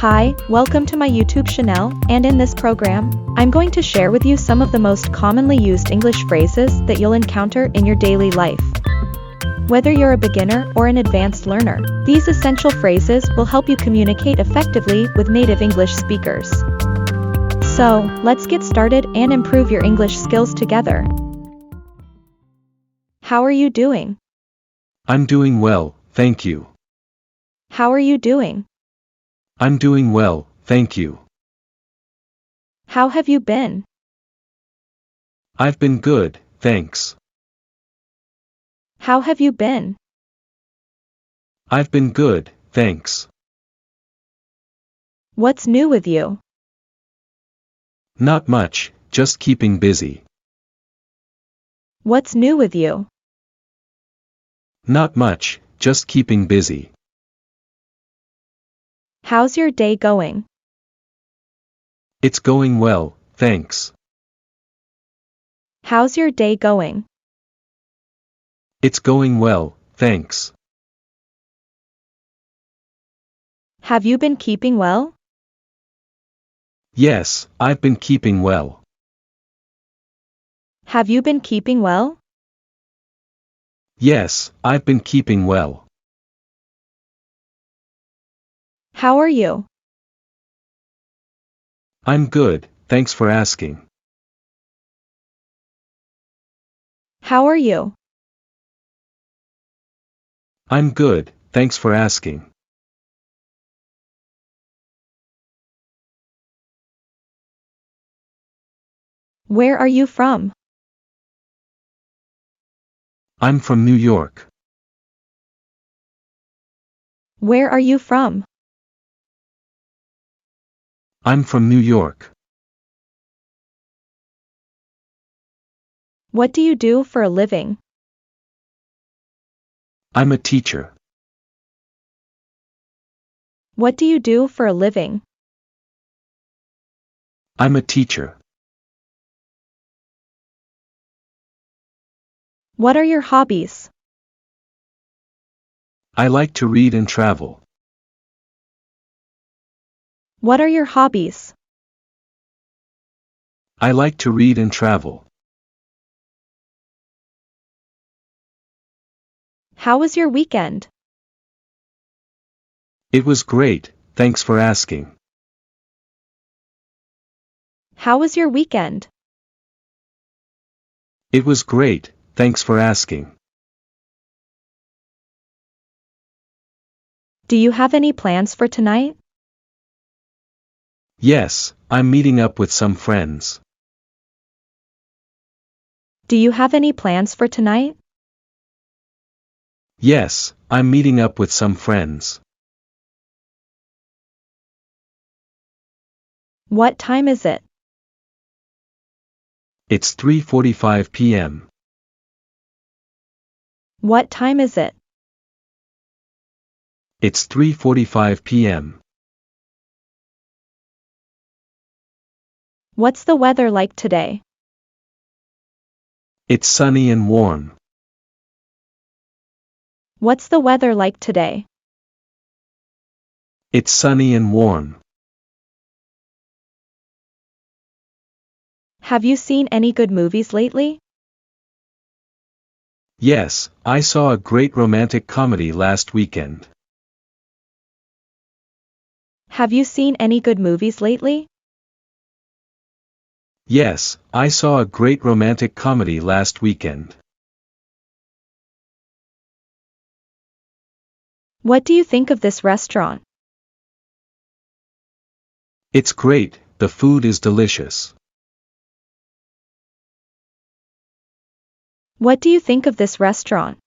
Hi, welcome to my YouTube channel, and in this program, I'm going to share with you some of the most commonly used English phrases that you'll encounter in your daily life. Whether you're a beginner or an advanced learner, these essential phrases will help you communicate effectively with native English speakers. So, let's get started and improve your English skills together. How are you doing? I'm doing well, thank you. How are you doing? I'm doing well, thank you. How have you been? I've been good, thanks. How have you been? I've been good, thanks. What's new with you? Not much, just keeping busy. What's new with you? Not much, just keeping busy. How's your day going? It's going well, thanks. How's your day going? It's going well, thanks. Have you been keeping well? Yes, I've been keeping well. Have you been keeping well? Yes, I've been keeping well. How are you? I'm good, thanks for asking. How are you? I'm good, thanks for asking. Where are you from? I'm from New York. Where are you from? I'm from New York. What do you do for a living? I'm a teacher. What do you do for a living? I'm a teacher. What are your hobbies? I like to read and travel. What are your hobbies? I like to read and travel. How was your weekend? It was great, thanks for asking. How was your weekend? It was great, thanks for asking. Do you have any plans for tonight? Yes, I'm meeting up with some friends. Do you have any plans for tonight? Yes, I'm meeting up with some friends. What time is it? It's 3:45 p.m. What time is it? It's 3:45 p.m. What's the weather like today? It's sunny and warm. What's the weather like today? It's sunny and warm. Have you seen any good movies lately? Yes, I saw a great romantic comedy last weekend. Have you seen any good movies lately? Yes, I saw a great romantic comedy last weekend. What do you think of this restaurant? It's great, the food is delicious. What do you think of this restaurant?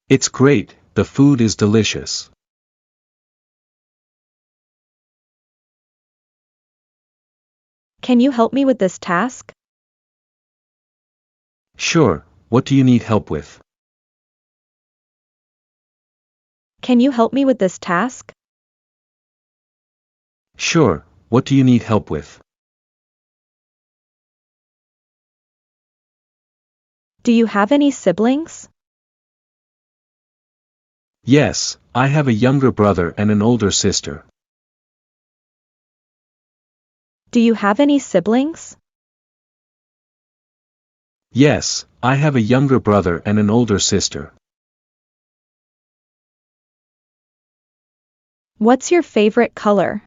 It's great, the food is delicious. Can you help me with this task? Sure, what do you need help with? Can you help me with this task? Sure, what do you need help with? Do you have any siblings? Yes, I have a younger brother and an older sister. Do you have any siblings? Yes, I have a younger brother and an older sister. What's your favorite color?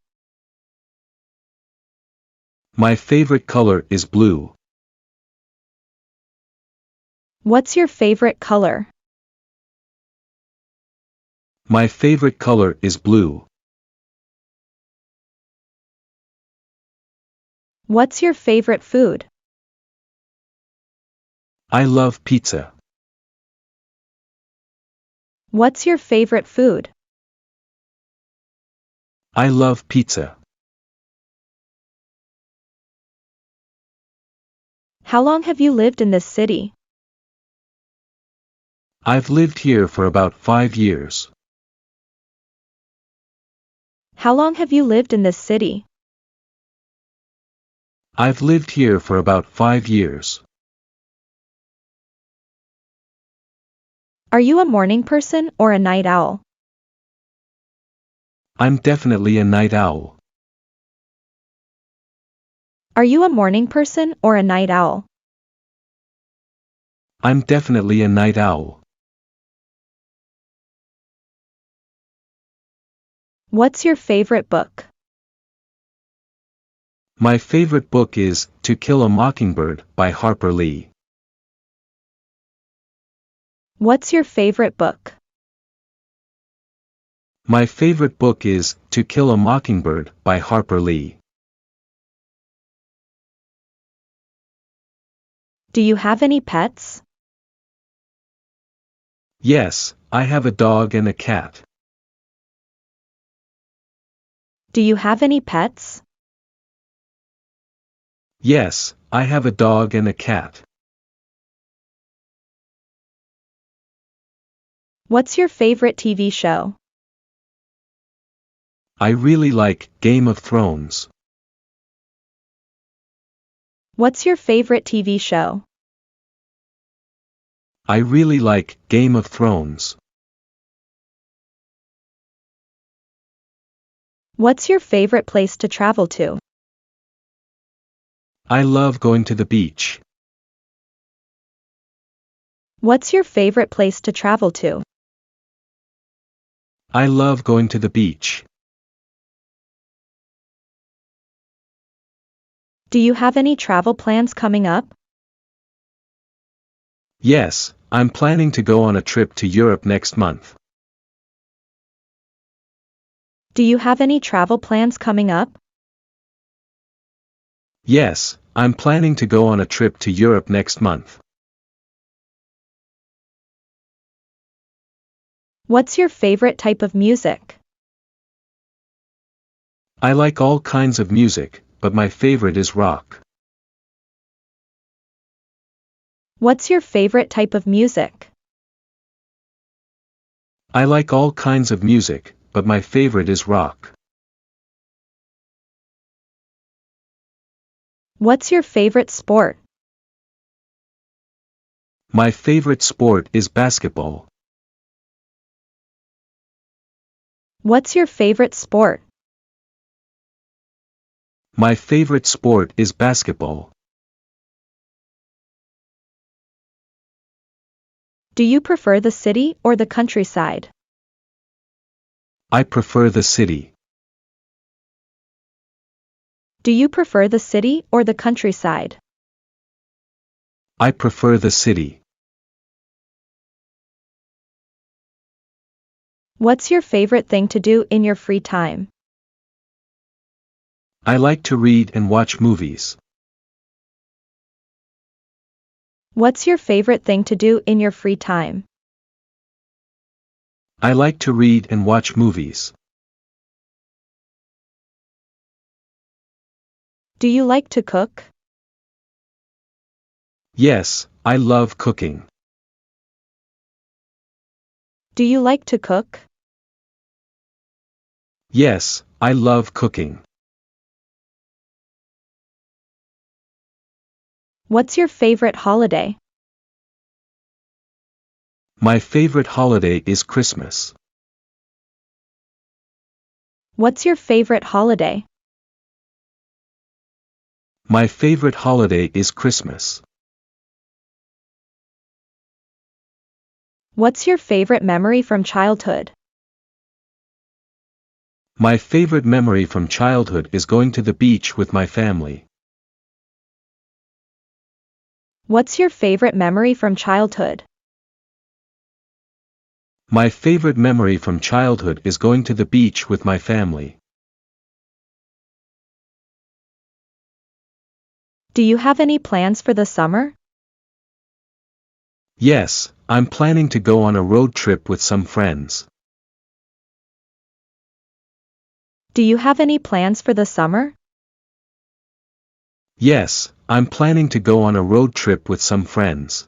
My favorite color is blue. What's your favorite color? My favorite color is blue. What's your favorite food? I love pizza. What's your favorite food? I love pizza. How long have you lived in this city? I've lived here for about 5 years. How long have you lived in this city? I've lived here for about 5 years. Are you a morning person or a night owl? I'm definitely a night owl. Are you a morning person or a night owl? I'm definitely a night owl. What's your favorite book? My favorite book is To Kill a Mockingbird by Harper Lee. What's your favorite book? My favorite book is To Kill a Mockingbird by Harper Lee. Do you have any pets? Yes, I have a dog and a cat. Do you have any pets? Yes, I have a dog and a cat. What's your favorite TV show? I really like Game of Thrones. What's your favorite TV show? I really like Game of Thrones. What's your favorite place to travel to? I love going to the beach. What's your favorite place to travel to? I love going to the beach. Do you have any travel plans coming up? Yes, I'm planning to go on a trip to Europe next month. Do you have any travel plans coming up? Yes, I'm planning to go on a trip to Europe next month. What's your favorite type of music? I like all kinds of music, but my favorite is rock. What's your favorite type of music? I like all kinds of music, but my favorite is rock. What's your favorite sport? My favorite sport is basketball. What's your favorite sport? My favorite sport is basketball. Do you prefer the city or the countryside? I prefer the city. Do you prefer the city or the countryside? I prefer the city. What's your favorite thing to do in your free time? I like to read and watch movies. What's your favorite thing to do in your free time? I like to read and watch movies. Do you like to cook? Yes, I love cooking. Do you like to cook? Yes, I love cooking. What's your favorite holiday? My favorite holiday is Christmas. What's your favorite holiday? My favorite holiday is Christmas. What's your favorite memory from childhood? My favorite memory from childhood is going to the beach with my family. What's your favorite memory from childhood? My favorite memory from childhood is going to the beach with my family. Do you have any plans for the summer? Yes, I'm planning to go on a road trip with some friends. Do you have any plans for the summer? Yes, I'm planning to go on a road trip with some friends.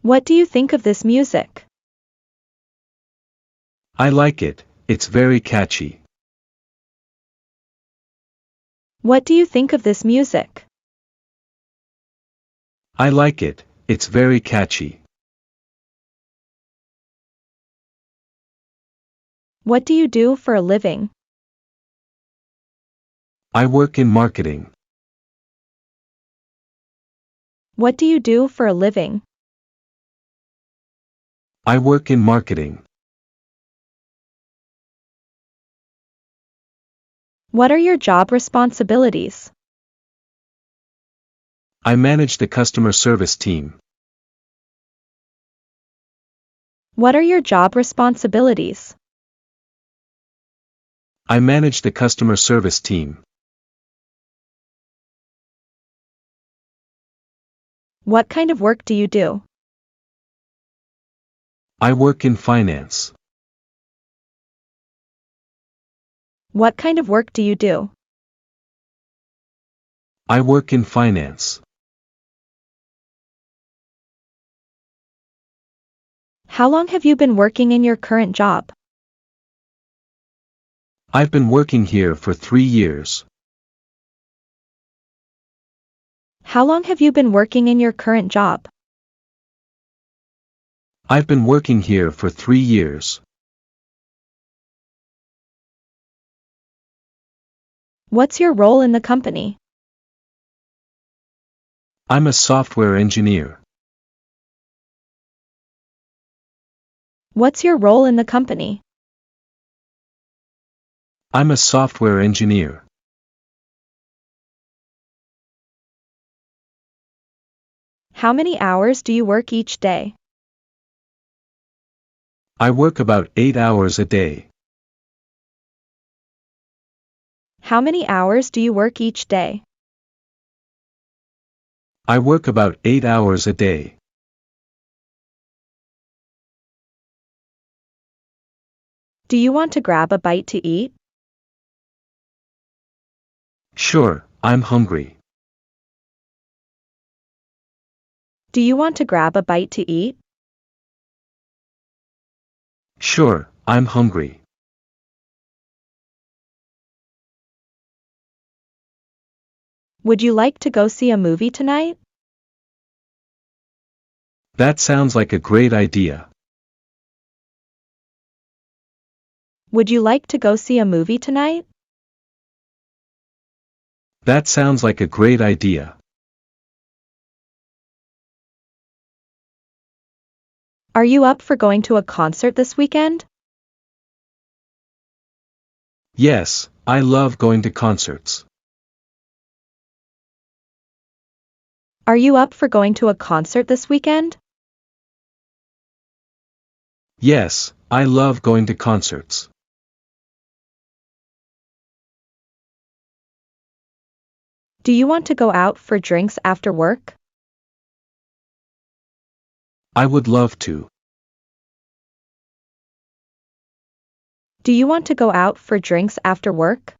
What do you think of this music? I like it, it's very catchy. What do you think of this music? I like it, it's very catchy. What do you do for a living? I work in marketing. What do you do for a living? I work in marketing. What are your job responsibilities? I manage the customer service team. What are your job responsibilities? I manage the customer service team. What kind of work do you do? I work in finance. What kind of work do you do? I work in finance. How long have you been working in your current job? I've been working here for 3 years. How long have you been working in your current job? I've been working here for 3 years. What's your role in the company? I'm a software engineer. What's your role in the company? I'm a software engineer. How many hours do you work each day? I work about 8 hours a day. How many hours do you work each day? I work about 8 hours a day. Do you want to grab a bite to eat? Sure, I'm hungry. Do you want to grab a bite to eat? Sure, I'm hungry. Would you like to go see a movie tonight? That sounds like a great idea. Would you like to go see a movie tonight? That sounds like a great idea. Are you up for going to a concert this weekend? Yes, I love going to concerts. Are you up for going to a concert this weekend? Yes, I love going to concerts. Do you want to go out for drinks after work? I would love to. Do you want to go out for drinks after work?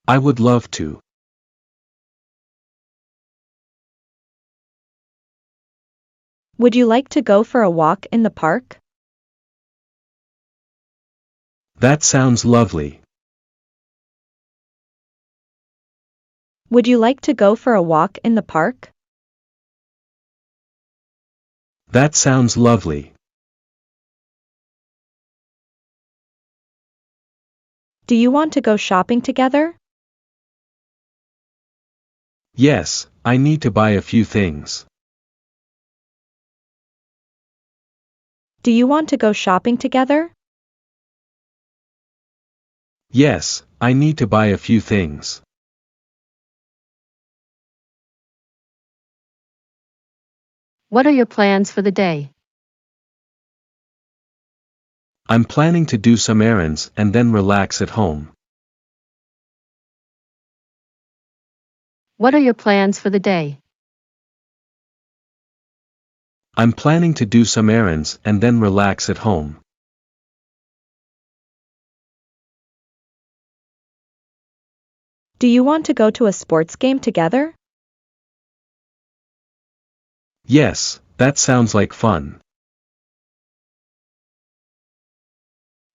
I would love to. Would you like to go for a walk in the park? That sounds lovely. Would you like to go for a walk in the park? That sounds lovely. Do you want to go shopping together? Yes, I need to buy a few things. Do you want to go shopping together? Yes, I need to buy a few things. What are your plans for the day? I'm planning to do some errands and then relax at home. What are your plans for the day? I'm planning to do some errands and then relax at home. Do you want to go to a sports game together? Yes, that sounds like fun.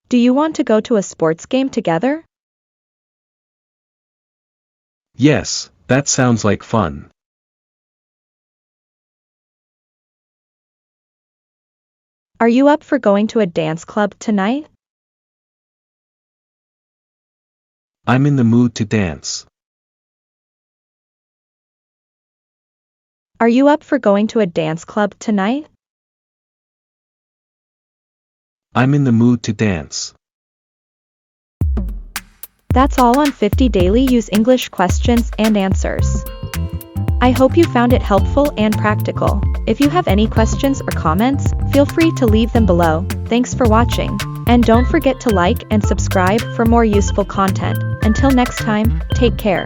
Do you want to go to a sports game together? Yes, that sounds like fun. Are you up for going to a dance club tonight? I'm in the mood to dance. Are you up for going to a dance club tonight? I'm in the mood to dance. That's all on 50 daily use English questions and answers. I hope you found it helpful and practical. If you have any questions or comments, feel free to leave them below. Thanks for watching. And don't forget to like and subscribe for more useful content. Until next time, take care.